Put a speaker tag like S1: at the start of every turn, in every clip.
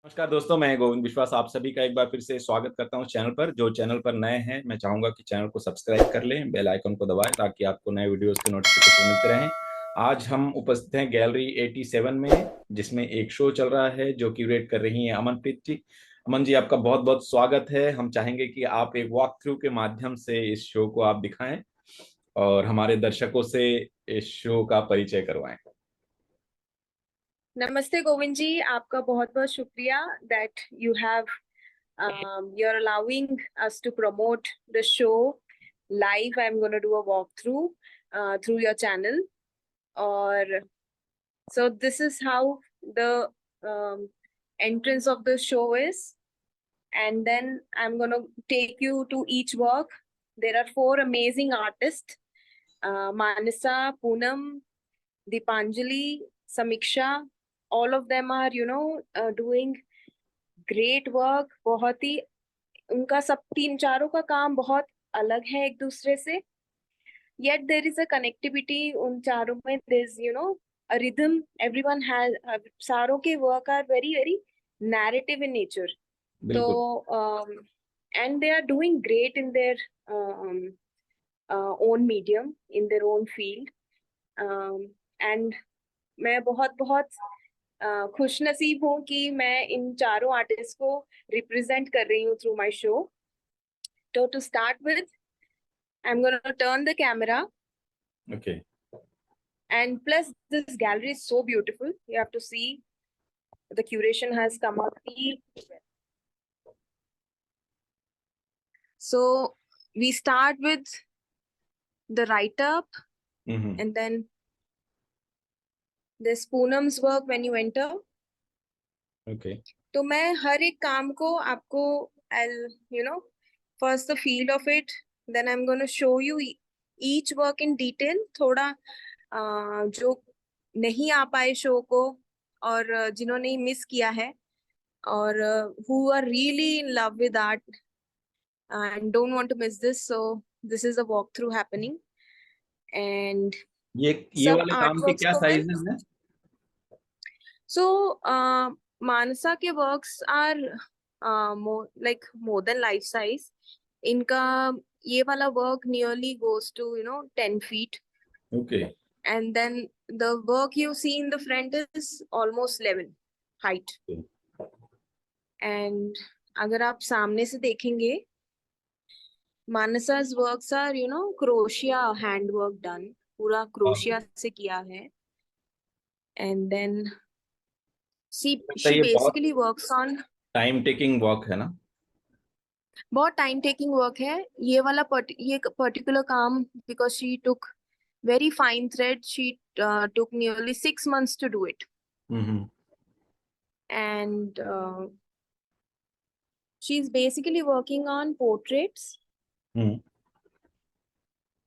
S1: नमस्कार दोस्तों, मैं गोविंद विश्वास आप सभी का एक बार फिर से स्वागत करता हूं चैनल पर। जो चैनल पर नए हैं, मैं चाहूंगा कि चैनल को सब्सक्राइब कर लें, बेल आइकन को दबाएं ताकि आपको नए वीडियोस के नोटिफिकेशन मिलते रहें। आज हम उपस्थित हैं गैलरी 87 में, जिसमें एक शो चल रहा है जो क्यूरेट कर रही हैं अमनप्रीत जी। अमन जी, आपका बहुत बहुत स्वागत है। हम चाहेंगे कि आप एक वॉक थ्रू के माध्यम से इस शो को आप दिखाएं और हमारे दर्शकों से इस शो का परिचय करवाएं।
S2: नमस्ते गोविंद जी, आपका बहुत बहुत शुक्रिया that you have you're allowing us to promote the show live. I'm going to do a walkthrough through your channel. Or so this is how the entrance of the show is, and then I'm going to take you to each work. There are four amazing artists: Manasa, Poonam, Deepanjali, Samiksha. All of them are, doing great work. बहुत ही उनका सब तीन चारों का काम बहुत अलग है एक दूसरे से, yet there is a connectivity उन चारों में. There's a rhythm. Everyone has सारों के work are very very narrative in nature.
S1: बिल्कुल।
S2: तो and they are doing great in their own medium, in their own field. And मैं बहुत बहुत खुश नसीब हूँ कि मैं इन चारों आर्टिस्ट को रिप्रेजेंट कर रही हूँ थ्रू माय शो. तो to start with, I am gonna turn the camera.
S1: Okay.
S2: And plus this gallery is so beautiful. You have to see the curation has come out really well. So we start with the write up, and then there's Poonam's work when you enter.
S1: Okay.
S2: तो मैं हर एक काम को आपको, I'll first the feel of it, then I'm going to show you each work in detail. थोड़ा जो नहीं आ पाए शो को और जिन्होंने मिस किया है और who are really in love with art and don't want to miss this, so this is a walkthrough happening. And
S1: ये
S2: सब
S1: वाले काम के
S2: आर्टवर्क्स
S1: क्या
S2: को मैं,
S1: साइजेस हैं?
S2: so मानसा के works are like more than life size. इनका ये वाला work nearly goes to 10 feet,
S1: okay.
S2: and then the work you see in the front is almost 11 height. And अगर आप सामने से देखेंगे, मानसा's works are crochet hand work done, पूरा crochet से किया है. And then
S1: लगता है
S2: she
S1: ये बहुत
S2: basically works on,
S1: time taking work है ना?
S2: बहुत टाइम टेकिंग वर्क है ये वाला ये पर्टिकुलर काम. Because she took very fine thread. She took nearly 6 months to do it.
S1: Hmm.
S2: And she's basically working on portraits.
S1: हम्म।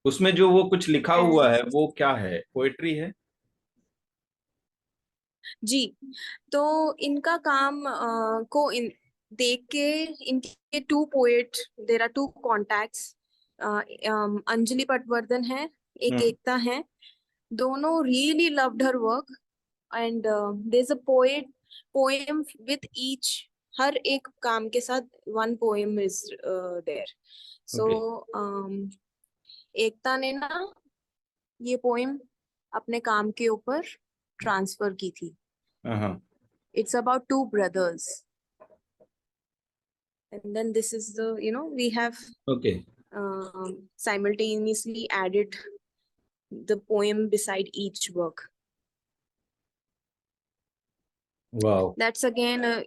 S1: उसमें जो वो कुछ लिखा हुआ
S2: And
S1: है वो क्या है? पोएट्री है?
S2: जी, तो इनका काम को देख के, इनके two poet, there are two contacts. Anjali Patwardhan है, एक
S1: हम्म।
S2: एकता है. दोनों really loved her work. And there's a poem with each. हर एक काम के साथ one poem is there. So
S1: okay.
S2: Ekta ने ना ये पोएम अपने काम के ऊपर ट्रांसफर की थी.
S1: हाँ।
S2: It's about two brothers. And then this is the, we have
S1: okay.
S2: simultaneously added the poem beside each work.
S1: वाह।
S2: That's again a,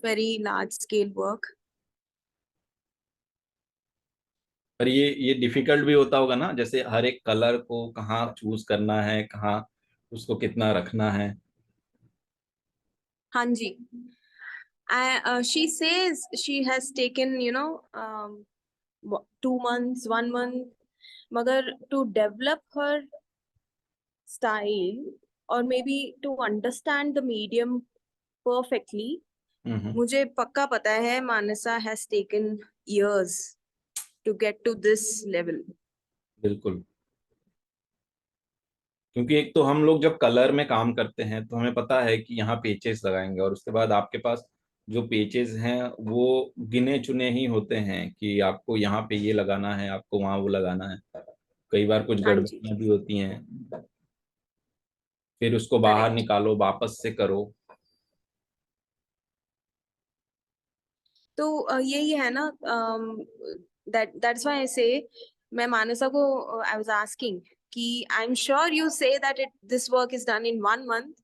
S2: very large scale work.
S1: पर ये डिफिकल्ट भी होता होगा ना, जैसे हर एक कलर को कहाँ चूज करना है, कहाँ उसको कितना रखना है?
S2: हाँ जी. She says she has taken 2 months, 1 month, मगर to develop her style or maybe to understand the medium perfectly,
S1: हम्म।
S2: मुझे पक्का पता है मानसा has taken years to get to this level.
S1: बिल्कुल। क्योंकि एक तो हम लोग जब कलर में काम करते हैं तो हमें पता है कि यहाँ पेचेस लगाएंगे और उसके बाद आपके पास जो पेजेस हैं वो गिने चुने ही होते हैं कि आपको यहाँ पे ये लगाना है, आपको वहां वो लगाना है। कई बार कुछ
S2: हाँ जी,
S1: गड़बड़ियां भी होती हैं, फिर उसको बाहर
S2: करेक्ट।
S1: निकालो, वापस से करो।
S2: तो यही है ना, दैट्स व्हाई आई से, मैं मानसा को आई वाज आस्किंग कि I am sure you say that it this work is done in 1 month,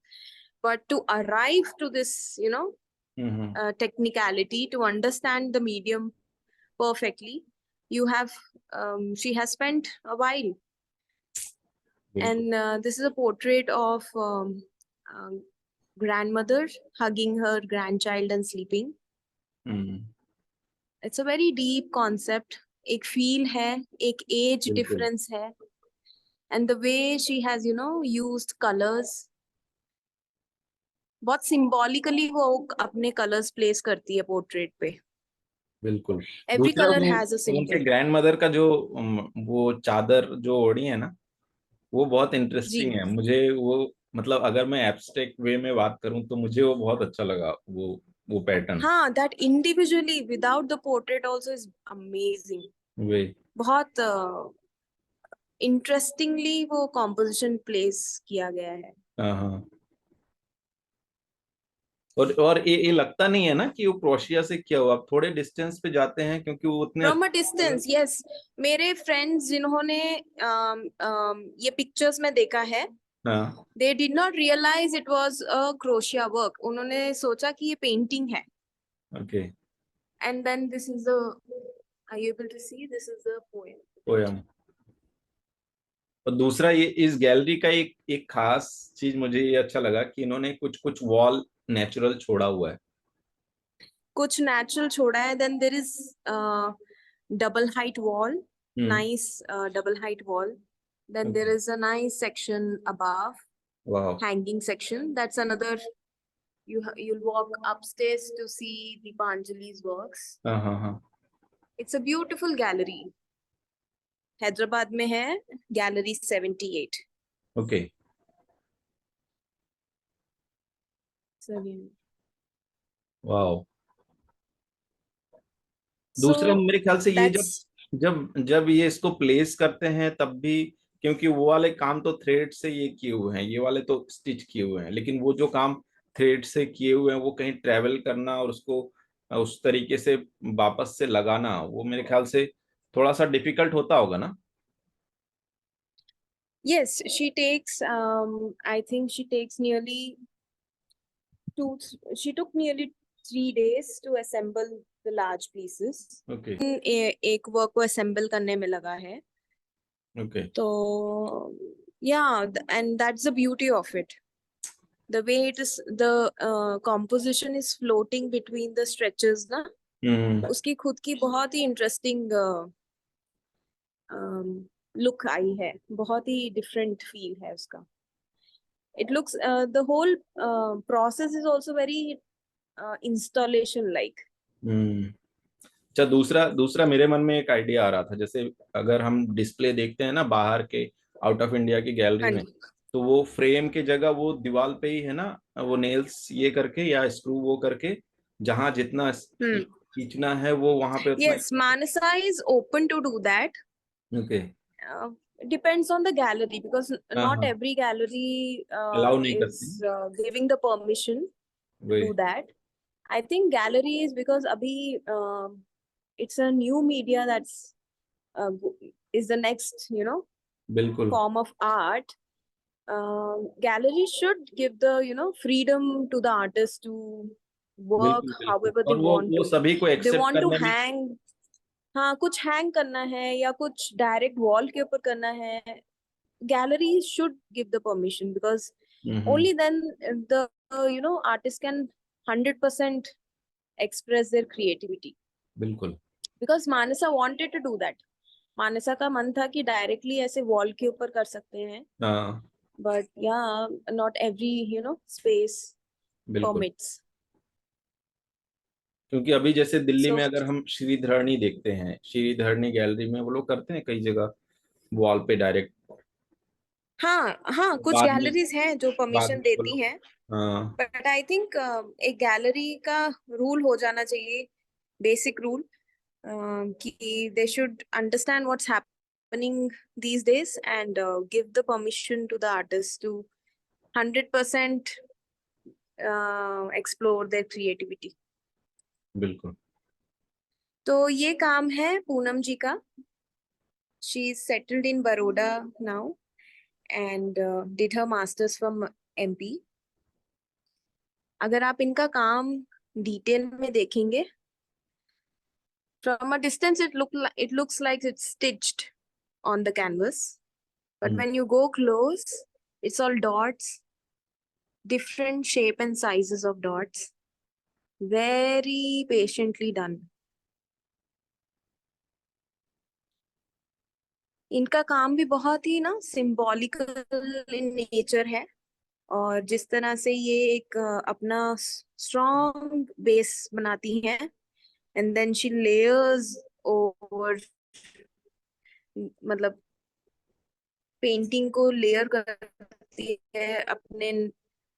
S2: but to arrive to this,
S1: hmm.
S2: technicality, to understand the medium perfectly, you have she has spent a while.
S1: बिल्कुल।
S2: And this is a portrait of grandmother hugging her grandchild and sleeping.
S1: Hmm.
S2: It's a very deep concept. एक feel है, एक age
S1: बिल्कुल
S2: difference है, and the way she has, used colors. बहुत symbolically वो अपने colors place करती है portrait पे.
S1: बिल्कुल।
S2: Every
S1: दूसरा
S2: color
S1: वो
S2: has a
S1: उनके
S2: symbol.
S1: ग्रैंड मदर का जो वो चादर जो ओढ़ी है ना, वो बहुत
S2: जी
S1: इंटरेस्टिंग है मुझे। वो मतलब अगर मैं एब्स्ट्रैक्ट वे में बात करूं तो मुझे वो बहुत अच्छा लगा, वो पैटर्न।
S2: हाँ, that individually without the portrait also is amazing.
S1: वे
S2: बहुत इंटरेस्टिंगली वो कॉम्पोजिशन प्लेस किया गया है।
S1: हाँ हाँ। और ये लगता नहीं है ना कि वो क्रोशिया से किया हुआ। आप थोड़े डिस्टेंस पे जाते हैं क्योंकि वो उतने
S2: फ्रॉम अ
S1: अच्छे।
S2: Distance, yes. मेरे फ्रेंड्स जिन्होंने ये पिक्चर्स में देखा है,
S1: हाँ।
S2: They did not realise it was a crochet work. उन्होंने सोचा कि ये पेंटिंग है।
S1: Okay.
S2: And then this is the, are you able to see, this is the poem.
S1: Poem. और दूसरा ये इस गैलरी का एक एक खास चीज मुझे ये अच्छा लगा कि इन्होंने कुछ कुछ वॉल नेचुरल छोड़ा हुआ है।
S2: कुछ नेचुरल छोड़ा है, then there is double height wall,
S1: hmm.
S2: nice double height wall. Then there is a nice section above,
S1: वाह।
S2: hanging section. That's another. You'll walk upstairs to see Deepanjali's works.
S1: हाँ हाँ हाँ।
S2: It's a beautiful gallery. Hyderabad में है, gallery 78।
S1: Okay. वाह। दूसरा
S2: So
S1: मेरे ख्याल से ये जब
S2: that's,
S1: जब जब ये इसको प्लेस करते हैं तब भी, क्योंकि वो वाले काम तो थ्रेड से ये किए हुए हैं, ये वाले तो स्टिच किए हुए हैं, लेकिन वो जो काम थ्रेड से किए हुए हैं वो कहीं ट्रेवल करना और उसको उस तरीके से वापस से लगाना, वो मेरे ख्याल से थोड़ा सा डिफिकल्ट होता होगा ना।
S2: yes, she takes, I think she takes nearly two, she took nearly 3 days to assemble the large pieces.
S1: Okay.
S2: एक वर्क को assemble करने में लगा है।
S1: ओके।
S2: तो yeah, and that's the beauty of it. The way it is, the composition is floating between the stretches ना,
S1: हम्म।
S2: उसकी खुद की बहुत ही इंटरेस्टिंग लुक आई है, बहुत ही डिफरेंट फील है उसका। It looks, the whole process is also very installation like.
S1: हम्म। अच्छा, दूसरा दूसरा मेरे मन में एक आइडिया आ रहा था, जैसे अगर हम डिस्प्ले देखते हैं ना बाहर के, आउट ऑफ इंडिया की गैलरी
S2: हाँ
S1: में,
S2: जी।
S1: तो वो फ्रेम के जगह वो दीवार पे ही है ना, वो नेल्स ये करके या स्क्रू वो करके जहां जितना
S2: हम्म।
S1: खींचना है वो वहां पे उतना।
S2: Yes, Manasa is open to do that.
S1: Okay.
S2: uh, depends on the gallery, because
S1: हाँ
S2: not
S1: हाँ।
S2: every gallery
S1: अलाउ नहीं करते
S2: is giving the permission to
S1: वही।
S2: do that. I think galleries, because abhi it's a new media that's is the next,
S1: बिल्कुल
S2: form of art. Galleries should give the, freedom to the artist to work
S1: बिल्कुल बिल्कुल।
S2: however they
S1: और
S2: want
S1: वो
S2: to.
S1: सभी को
S2: They
S1: accept
S2: want to
S1: करने में।
S2: hang, हाँ कुछ हैंग करना है या कुछ डायरेक्ट वॉल के ऊपर करना है, galleries should give the permission, because
S1: hmm.
S2: only then the artist can 100% express their creativity.
S1: बिल्कुल।
S2: Because Manasa wanted to do that. मानसा का मन था कि डायरेक्टली ऐसे वॉल के ऊपर कर सकते हैं,
S1: हाँ।
S2: बट या नॉट एवरी स्पेस
S1: बिल्कुल।
S2: परमिट्स।
S1: क्योंकि अभी जैसे दिल्ली
S2: सो
S1: में अगर हम श्रीधरणी देखते हैं, श्रीधरणी गैलरी में वो लोग करते हैं कई जगह वॉल पे डायरेक्ट।
S2: हाँ हाँ, कुछ
S1: बाद में
S2: गैलरीज हैं जो
S1: बाद
S2: परमिशन
S1: में वो
S2: देती
S1: लोग
S2: हैं।
S1: हाँ
S2: बट आई थिंक एक गैलरी का रूल हो जाना चाहिए, बेसिक रूल, कि they should understand what's happening these days and give the permission to the artists to 100% explore their creativity.
S1: बिल्कुल।
S2: तो ये काम है पूनम जी का. She is settled in Baroda now and did her masters from MP. अगर आप इनका काम डिटेल में देखेंगे, from a distance it looks like it's stitched on the canvas, but when you go close, it's all dots, different shape and sizes of dots, very patiently done. इनका काम भी बहुत ही ना सिंबॉलिकल इन नेचर है, और जिस तरह से ये एक अपना स्ट्रॉन्ग बेस बनाती हैं, and then she layers over, मतलब पेंटिंग को लेयर करती है, अपने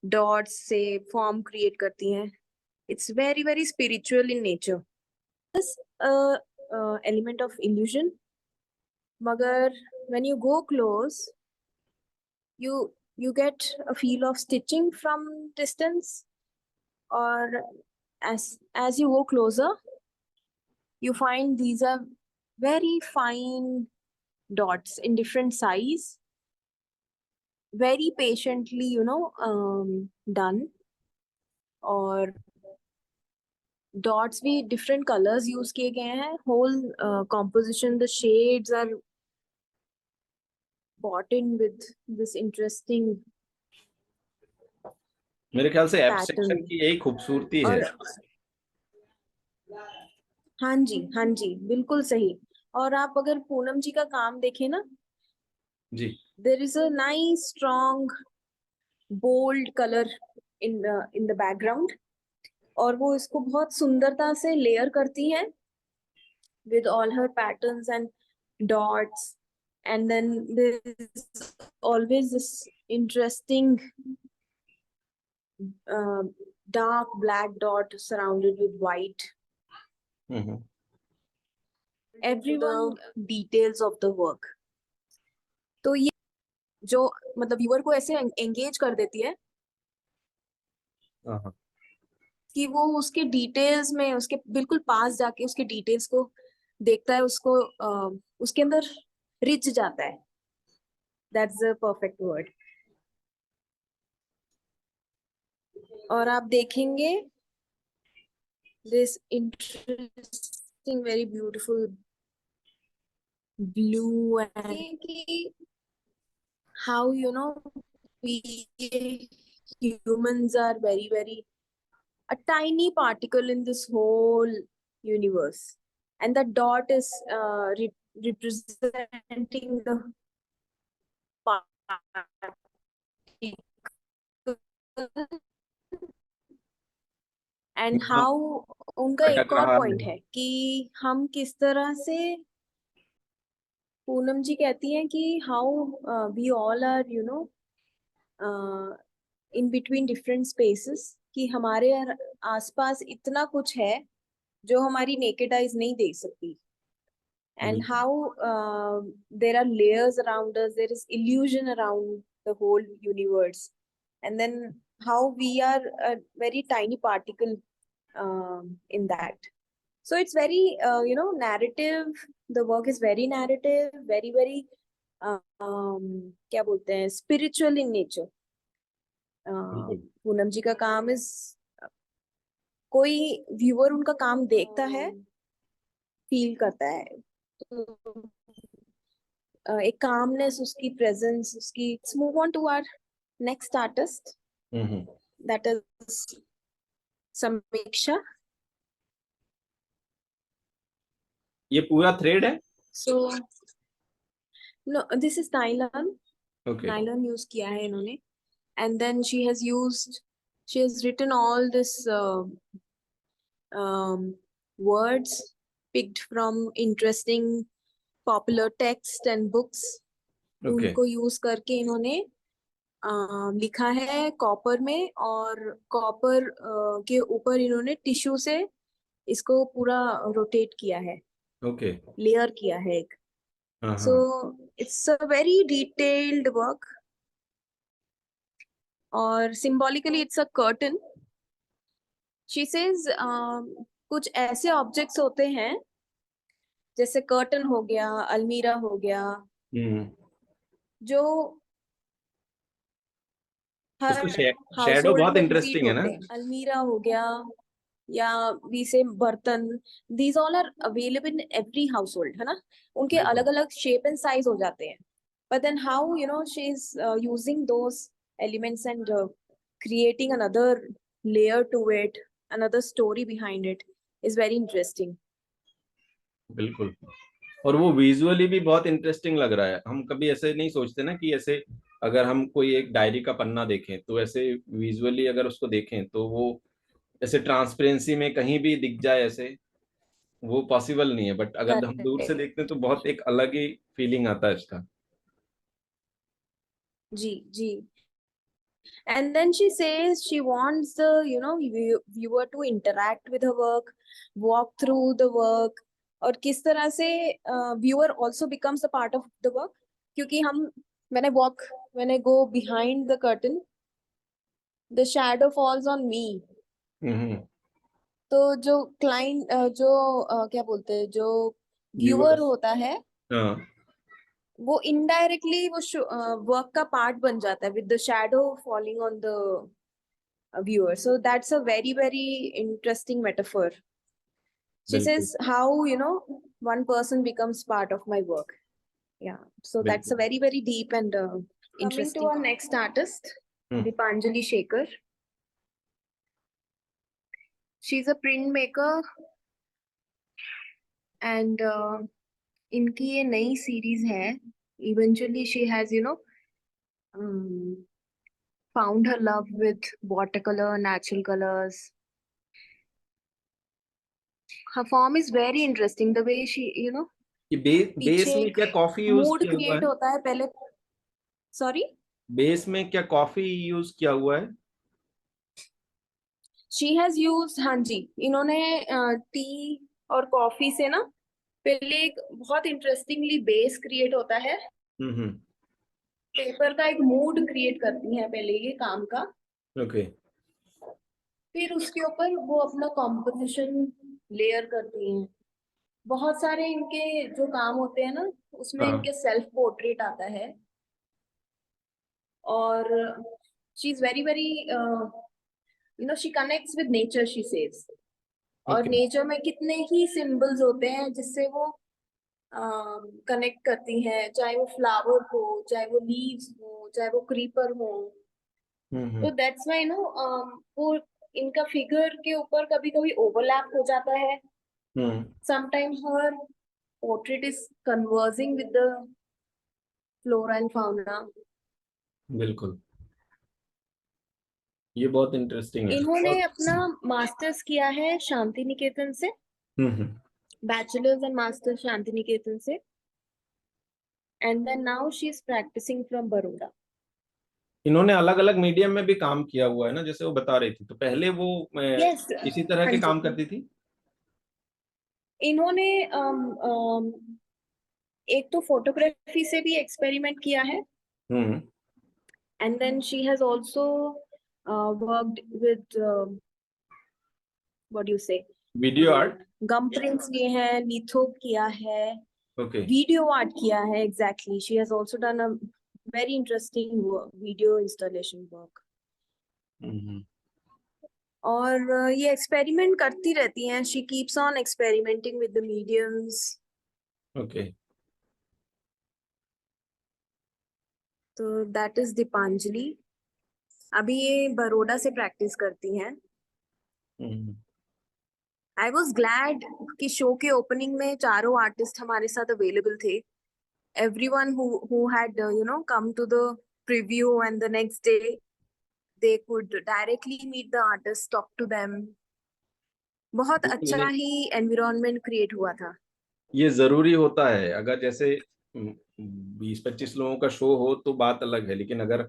S2: डॉट्स से फॉर्म क्रिएट करती हैं. It's very very spiritual in nature, बस एलिमेंट ऑफ इल्यूजन. मगर when you go close, you get a feel of stitching from distance, or as you go closer, you find these are very fine dots in different size, very patiently, done. और dots भी different colours use किए गए हैं. Whole composition, the shades are bought in with this interesting
S1: मेरे ख्याल से abstraction
S2: pattern.
S1: की यही खूबसूरती है।
S2: और हाँ जी, हाँ जी, बिल्कुल सही. और आप अगर पूनम जी का काम देखें ना,
S1: जी।
S2: there is a nice strong bold color in the background, और वो इसको बहुत सुंदरता से लेयर करती हैं with all her patterns and dots, and then there's always this interesting dark black dot surrounded with white. Everyone details of the work. तो ये जो मतलब व्यूअर को ऐसे एंगेज कर देती है कि वो उसके डिटेल्स में, उसके बिल्कुल पास जाके उसके डिटेल्स को देखता है, उसको उसके अंदर रिच जाता है. That's the perfect word. और आप देखेंगे this interesting very beautiful blue, and कि how we humans are very very a tiny particle in this whole universe, and the dot is representing the particle. And how उनका
S1: अटक
S2: एक और
S1: रहा
S2: point
S1: है।
S2: है कि हम किस तरह से, पूनम जी कहती हैं कि how we all are in between different spaces, कि हमारे आसपास इतना कुछ है जो हमारी नेकेड आइज नहीं देख सकती. And how there are layers around us, there is illusion around the whole universe, and then how we are a very tiny particle in that. So it's very narrative. The work is very narrative, very very क्या बोलते हैं, spiritual in nature. Poonam जी का काम is, कोई viewer उनका काम देखता है, फील करता है, तो एक कामनेस, उसकी प्रेजेंस, उसकी. Let's move on to our next artist, that is Sameeksha.
S1: ये पूरा थ्रेड है?
S2: So no, this is nylon.
S1: Okay.
S2: Nylon use किया है इन्होंने, and then she has written all this words picked from interesting popular text and books.
S1: Okay.
S2: उनको use करके इन्होंने लिखा है कॉपर में, और कॉपर के ऊपर इन्होंने टिश्यू से इसको पूरा रोटेट किया है,
S1: ओके।
S2: लेयर किया है एक.
S1: हाँ
S2: सो
S1: हाँ।
S2: It's a very detailed work, और symbolically it's a curtain. She says कुछ ऐसे ऑब्जेक्ट्स होते हैं, जैसे कर्टन हो गया, अलमीरा हो गया,
S1: हम्म।
S2: जो
S1: उसका
S2: हर हाउस
S1: शेडो
S2: होल्ड
S1: बहुत
S2: में रिपीट
S1: इंटरेस्टिंग है ना।
S2: होते हैं. अलमीरा हो गया, या वी से बर्तन, these all are available in every household, है ना. उनके
S1: बिल्कुल
S2: अलग अलग शेप एंड साइज हो जाते हैं, but then how she is using those elements and creating another layer to it, another story behind it is very interesting.
S1: बिल्कुल। और वो विजुअली भी बहुत इंटरेस्टिंग लग रहा है। हम कभी ऐसे नहीं सोचते ना कि ऐसे अगर हम कोई एक डायरी का पन्ना देखें तो ऐसे विजुअली अगर उसको देखें तो वो ऐसे ट्रांसपेरेंसी में कहीं भी दिख जाए, ऐसे वो पॉसिबल नहीं है। बट अगर हम दूर से
S2: Correct.
S1: देखते हैं तो बहुत एक अलग ही फीलिंग आता है इसका।
S2: जी जी. And then she says she wants the viewer to interact with her work, walk through the work, और किस तरह से viewer also becomes a part of the work. क्योंकि हम when I go behind the curtain, the shadow falls on me.
S1: हम्म।
S2: तो जो client क्या बोलते हैं, जो व्यूअर
S1: व्यूअर्स।
S2: होता है,
S1: हाँ।
S2: वो इनडायरेक्टली वो वर्क का पार्ट बन जाता है, with the shadow falling on the viewer. So that's a very, very interesting metaphor. She
S1: बिल्कुल
S2: says how, one person becomes part of my work. Yeah. So that's a
S1: बिल्कुल।
S2: very, very deep and interesting. Coming to our next artist,
S1: hmm.
S2: Dipanjali Shekhar. She's a printmaker, and इनकी ये नई series है. Eventually she has, um, found her love with watercolor, natural colors. Her form is very interesting. The way she,
S1: ये base
S2: पीछे
S1: में
S2: एक
S1: क्या coffee use
S2: mood
S1: किया हुआ
S2: क्रिएट
S1: है?
S2: होता है पहले. सॉरी.
S1: बेस में क्या कॉफी यूज किया हुआ है?
S2: शी हैज यूज, हाँ जी, इन्होंने टी और कॉफी से ना पहले एक बहुत इंटरेस्टिंगली बेस क्रिएट होता है.
S1: हम्म।
S2: पेपर का एक मूड क्रिएट करती है पहले ये काम का,
S1: ओके।
S2: फिर उसके ऊपर वो अपना कॉम्पोजिशन लेयर करती हैं. बहुत सारे इनके जो काम होते हैं ना, उसमें
S1: हाँ।
S2: इनके सेल्फ पोर्ट्रेट आता है. और she is very very she connects with nature, she says. और
S1: ओके।
S2: नेचर में कितने ही सिंबल्स होते हैं जिससे वो कनेक्ट करती हैं, चाहे वो फ्लावर हो, चाहे वो लीव्स हो, चाहे वो क्रीपर हो. तो
S1: हम्म।
S2: दैट्स व्हाई वो इनका फिगर के ऊपर कभी कभी ओवरलैप हो जाता है.
S1: Hmm.
S2: Sometimes her portrait is converging with the flora and fauna.
S1: बिल्कुल। ये बहुत इंटरेस्टिंग है
S2: इन्होंने
S1: और
S2: अपना मास्टर्स किया है शांति निकेतन से,
S1: hmm.
S2: Bachelors and masters Shanti Niketan से, and then now she is practising from Baroda.
S1: इन्होंने अलग अलग मीडियम में भी काम किया हुआ है ना, जैसे वो बता रही थी। तो पहले वो
S2: यस.
S1: इसी तरह
S2: हाँ
S1: के
S2: जी.
S1: काम करती थी।
S2: इन्होंने एक तो फोटोग्राफी से भी एक्सपेरिमेंट किया है,
S1: hmm.
S2: And then she has also worked with what do you say,
S1: video art.
S2: Gum prints किए हैं, लिथो किया है,
S1: ओके।
S2: वीडियो आर्ट किया है. Exactly, she has also done a very interesting video installation work.
S1: Hmm.
S2: और ये experiment करती रहती हैं. She keeps on experimenting with the mediums.
S1: Okay.
S2: तो दैट इज दीपांजलि. अभी ये बड़ौदा से प्रैक्टिस करती हैं.
S1: हम्म।
S2: आई वॉज ग्लैड कि शो के ओपनिंग में चारों आर्टिस्ट हमारे साथ अवेलेबल थे. Everyone who had come to the preview, and the next day they could directly meet the artists, talk to them. बहुत अच्छा
S1: ये
S2: ही एनवायरनमेंट क्रिएट हुआ था.
S1: ये जरूरी होता है। अगर जैसे 20-25 लोगों का शो हो तो बात अलग है, लेकिन अगर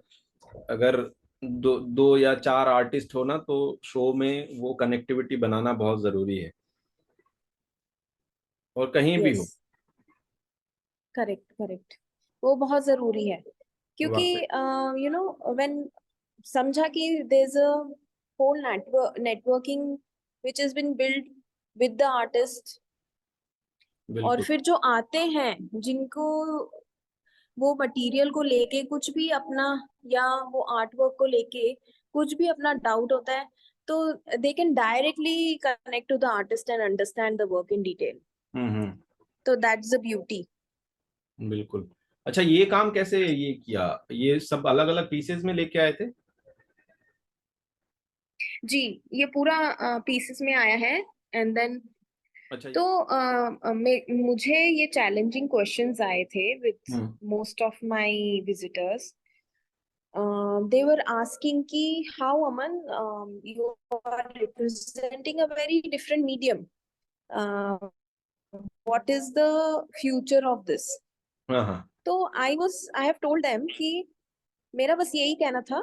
S1: अगर दो या चार आर्टिस्ट हो ना, तो शो में वो कनेक्टिविटी बनाना बहुत जरूरी है, और कहीं भी
S2: यस,
S1: हो।
S2: करेक्ट करेक्ट, वो बहुत जरूरी है। क्योंकि
S1: वाकई।
S2: व्हेन समझा कि there is a whole networking which has been build with the artist, और
S1: बिल्कुल।
S2: फिर जो आते हैं जिनको वो मटेरियल को लेके कुछ भी अपना, या वो आर्ट वर्क को लेके कुछ भी अपना डाउट होता है, तो they can directly connect to the artist and understand the work in detail.
S1: Hmm.
S2: तो दैट्स द ब्यूटी।
S1: बिल्कुल। अच्छा, ये काम कैसे ये किया, ये सब अलग अलग पीसेस में लेके आए थे?
S2: जी, ये पूरा पीसेस में आया है। एंड देन
S1: अच्छा।
S2: तो मुझे ये चैलेंजिंग क्वेश्चंस आए थे with
S1: hmm.
S2: Most of my visitors. They were asking ki, how Aman, you are representing a very different medium. Uh, what is the future of this?
S1: हाँ हाँ।
S2: तो I have told them कि मेरा बस यही कहना था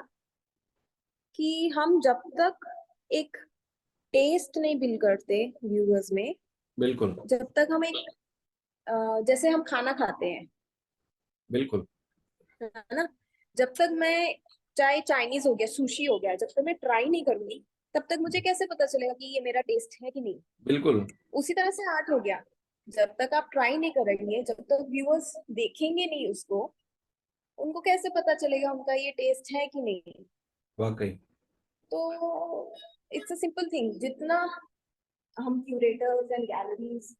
S2: कि हम जब तक एक टेस्ट नहीं बिल्ड करते व्यूअर्स में,
S1: बिल्कुल।
S2: जब तक हम एक जैसे हम खाना खाते हैं,
S1: बिल्कुल।
S2: है ना, जब तक मैं, चाहे चाइनीज हो गया, सुशी हो गया, जब तक मैं ट्राई नहीं करूंगी, तब तक मुझे कैसे पता चलेगा कि ये मेरा टेस्ट है कि नहीं।
S1: बिल्कुल।
S2: उसी तरह से आर्ट हो गया, जब तक आप ट्राई नहीं करेंगे, जब तक व्यूअर्स देखेंगे नहीं उसको, उनको कैसे पता चलेगा उनका ये टेस्ट है कि नहीं।
S1: वाकई।
S2: तो इट्स अ सिंपल थिंग, जितना हम क्यूरेटर्स एंड गैलरीज,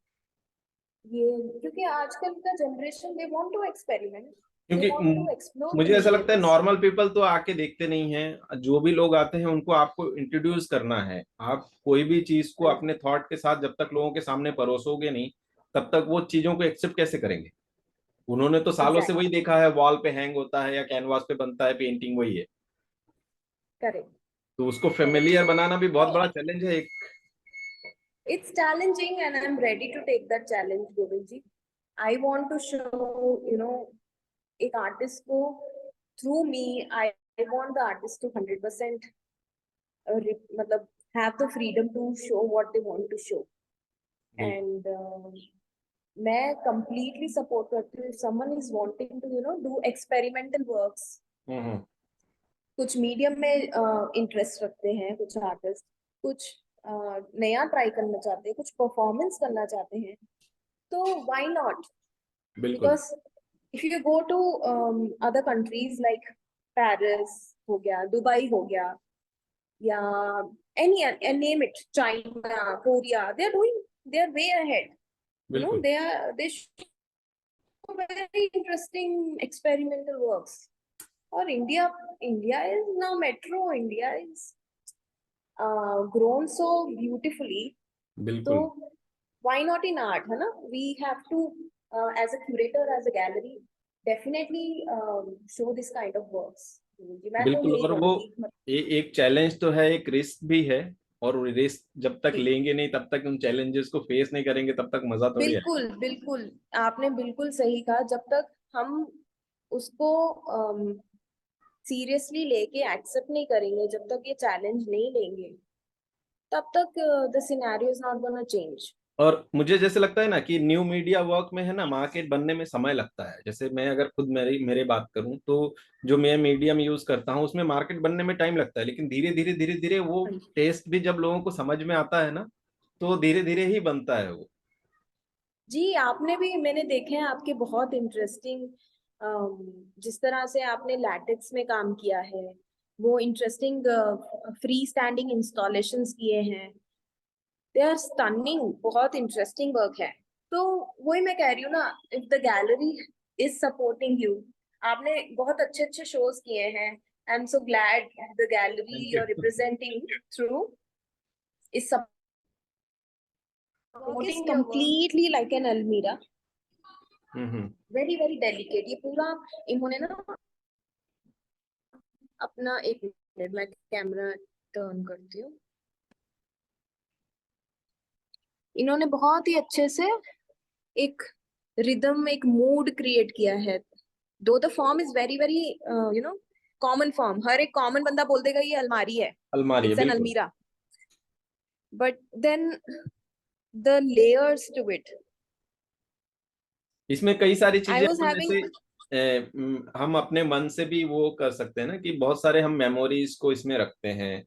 S2: ये क्योंकि आजकल का generation they want to experiment, they
S1: क्योंकि
S2: वांट टू एक्सप्लोर द
S1: मुझे ऐसा लगता है
S2: मीडियम्स।
S1: नॉर्मल पीपल तो आके देखते नहीं हैं, जो भी लोग आते हैं उनको आपको इंट्रोड्यूस करना है। आप कोई भी चीज को
S2: करेक्ट,
S1: अपने थॉट के साथ जब तक लोगों के सामने परोसोगे नहीं, तब तक वो चीजों को एक्सेप्ट कैसे करेंगे? उन्होंने तो सालों से वही
S2: एग्जैक्टली,
S1: देखा है, वॉल पे हैंग होता है या कैनवास पे बनता है, पेंटिंग वही है।
S2: करेक्ट
S1: तो उसको
S2: करेक्ट।
S1: फेमिलियर बनाना भी बहुत
S2: तो
S1: बड़ा चैलेंज है एक।
S2: it's challenging and I'm ready to take that challenge, Govind ji. I want to show, एक आर्टिस्ट को, through me, I want the artist to 100% मतलब have the freedom to show what they want to show.
S1: बिल्कुल।
S2: And मैं completely support करती हूँ if someone is wanting to do experimental works,
S1: हम्म।
S2: कुछ medium में interest रखते हैं कुछ आर्टिस्ट, कुछ नया ट्राई करना चाहते हैं, कुछ परफॉर्मेंस करना चाहते हैं, तो व्हाई नॉट।
S1: बिल्कुल।
S2: Because if you go to other countries like Paris हो गया, दुबई हो गया, या any name it, China, Korea, they are doing, they are way ahead,
S1: बिल्कुल।
S2: They show very interesting experimental works. और India is now metro, India is grown so beautifully. So
S1: बिल्कुल।
S2: why not in art, है ना? We have to, as a curator, as a gallery, definitely show this kind of works. जी, मैं तो
S1: बिल्कुल।
S2: यही
S1: और वो
S2: कहूंगी।
S1: एक चैलेंज तो है, एक रिस्क भी है। और रिस्क जब तक
S2: जी,
S1: लेंगे नहीं, तब तक उन चैलेंजेस को फेस नहीं करेंगे, तब तक मजा थोड़ी आएगा।
S2: बिल्कुल बिल्कुल, आपने बिल्कुल सही कहा। जब तक हम उसको सीरियसली लेके एक्सेप्ट नहीं करेंगे, जब तक ये चैलेंज नहीं लेंगे, तब तक the scenario is not gonna change.
S1: और मुझे जैसे लगता है ना कि न्यू मीडिया वर्क में है ना, मार्केट बनने में समय लगता है। जैसे मैं अगर खुद मेरी मेरे बात करूं तो जो मैं मीडियम यूज करता हूं उसमें मार्केट बनने में टाइम लगता है, लेकिन धीरे धीरे वो टेस्ट भी जब लोगों को समझ में आता है ना, तो धीरे धीरे ही बनता है वो।
S2: जी, आपने भी, मैंने देखे हैं आपके बहुत इंटरेस्टिंग, जिस तरह से आपने लैटेक्स में काम किया है, वो इंटरेस्टिंग फ्री स्टैंडिंग इंस्टॉलेशंस किए हैं, दे आर स्टनिंग, बहुत इंटरेस्टिंग वर्क है। तो वही मैं कह रही हूँ ना, if the gallery is supporting you, आपने बहुत अच्छे अच्छे शोज किए हैं, I am so glad the gallery
S1: thank
S2: you are
S1: you.
S2: Representing through is
S3: Work is
S2: supporting
S3: your work.
S2: completely like an almira,
S1: hmm.
S2: Very very delicate. ये पूरा इन्होंने ना अपना, एक मिनट मैं कैमरा टर्न करती हूँ, इन्होंने बहुत ही अच्छे से एक रिदम, एक मूड क्रिएट किया है। Though the form is very very, you know common form, हर एक कॉमन बंदा बोल देगा ये अलमारी है,
S1: अलमारी है,
S2: इट्स एन
S1: बिल्कुल।
S2: Almirah, but then the layers to it.
S1: इसमें कई सारी
S2: आई
S1: चीजें
S2: वाज
S1: अपन
S2: हैविंग,
S1: जैसे हम अपने मन से भी वो कर सकते हैं ना, कि बहुत सारे हम मेमोरीज को इसमें रखते हैं,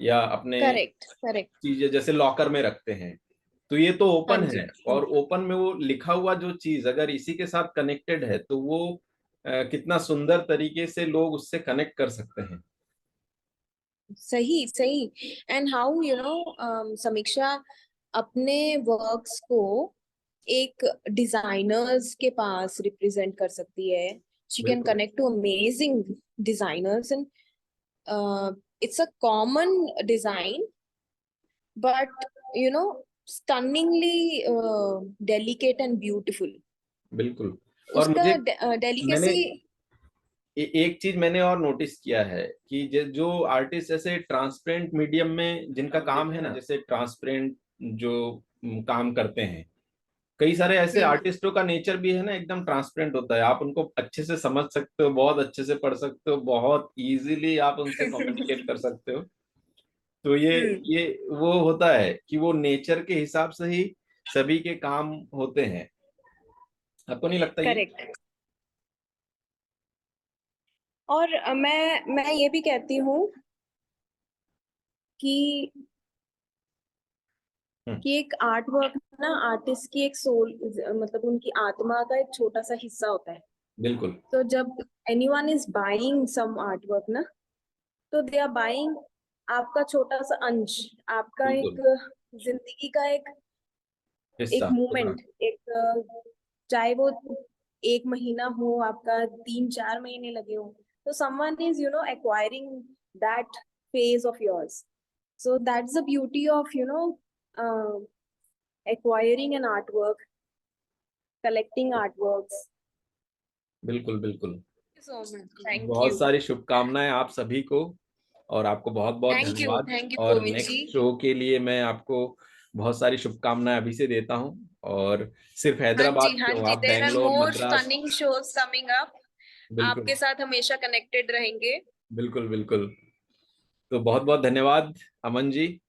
S1: या अपने
S2: करेक्ट करेक्ट,
S1: चीजें जैसे लॉकर में रखते हैं। तो ये तो
S2: हाँ
S1: ओपन
S2: जी
S1: है,
S2: हाँ
S1: और
S2: जी।
S1: ओपन में वो लिखा हुआ जो चीज अगर इसी के साथ कनेक्टेड है, तो वो कितना सुंदर तरीके से लोग उससे कनेक्ट कर सकते हैं।
S2: सही सही। एंड हाउ यू नो समीक्षा अपने वर्क्स को एक डिजाइनर्स के पास रिप्रेजेंट कर सकती है। शी कैन
S1: बिल्कुल
S2: connect to amazing designers, and it's a common design, but you know, stunningly delicate and beautiful.
S1: बिल्कुल। और
S2: उसका
S1: मुझे मैंने
S2: डेलिकेसी।
S1: एक चीज मैंने और नोटिस किया है कि जो आर्टिस्ट ऐसे ट्रांसपेरेंट मीडियम में जिनका काम है ना, जैसे ट्रांसपेरेंट जो काम करते हैं, कई सारे ऐसे
S2: हम्म।
S1: आर्टिस्टों का नेचर भी है ना, एकदम ट्रांसपेरेंट होता है। आप उनको अच्छे से समझ सकते हो, बहुत अच्छे से पढ़ सकते हो, बहुत इजीली आप उनसे कम्युनिकेट कर सकते हो। तो
S2: हम्म।
S1: ये वो होता है कि वो नेचर के हिसाब से ही सभी के काम होते हैं। आपको नहीं लगता ये?
S2: करेक्ट। और मैं ये भी कहती हूँ कि
S1: हम्म,
S2: एक आर्ट वर्क ना, आर्टिस्ट की एक सोल, मतलब उनकी आत्मा का एक छोटा सा हिस्सा होता है।
S1: बिल्कुल
S2: तो जब anyone is buying some art work ना, तो दे आर बाइंग आपका छोटा सा अंश, आपका
S1: बिल्कुल।
S2: एक जिंदगी का एक
S1: हिस्सा
S2: एक
S1: टुकड़ा।
S2: मोमेंट, एक चाहे वो एक महीना हो, आपका 3-4 महीने लगे हो, तो someone is you know acquiring that phase of yours. So that's the beauty of, you know, acquiring an artwork, collecting artworks.
S1: बिल्कुल बिल्कुल।
S2: So much. Thank
S1: बहुत
S2: you.
S1: सारी शुभकामनाएं आप सभी को, और आपको बहुत बहुत
S2: Thank you.
S1: धन्यवाद।
S2: Thank you,
S1: और
S2: Govind
S1: नेक्स्ट
S2: जी।
S1: शो के लिए मैं आपको बहुत सारी शुभकामनाएं अभी से देता हूं। और सिर्फ
S2: हाँ
S1: हैदराबाद
S2: जी हाँ
S1: क्यों,
S2: जी,
S1: आप
S2: there are
S1: Bangalore,
S2: more
S1: Madras.
S2: Stunning shows coming up.
S1: बिल्कुल
S2: आपके साथ हमेशा कनेक्टेड रहेंगे।
S1: बिल्कुल बिल्कुल। तो बहुत बहुत धन्यवाद अमन जी,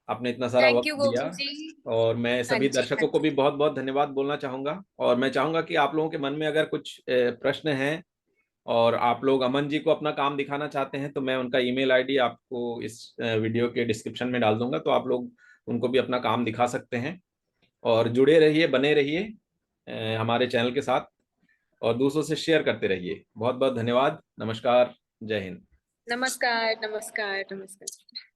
S1: आपने इतना सारा
S2: थैंक
S1: वक्त
S2: यू
S1: दिया।
S2: गोविंद जी।
S1: और मैं
S2: हाँ
S1: सभी
S2: जी हाँ
S1: दर्शकों को
S2: जी।
S1: भी बहुत बहुत धन्यवाद बोलना चाहूंगा। और मैं चाहूंगा कि आप लोगों के मन में अगर कुछ प्रश्न हैं, और आप लोग अमन जी को अपना काम दिखाना चाहते हैं, तो मैं उनका ईमेल आईडी आपको इस वीडियो के डिस्क्रिप्शन में डाल दूंगा, तो आप लोग उनको भी अपना काम दिखा सकते हैं। और जुड़े रहिए, बने रहिए हमारे चैनल के साथ, और दूसरों से शेयर करते रहिए। बहुत बहुत धन्यवाद। नमस्कार। जय हिंद।
S2: नमस्कार नमस्कार नमस्कार।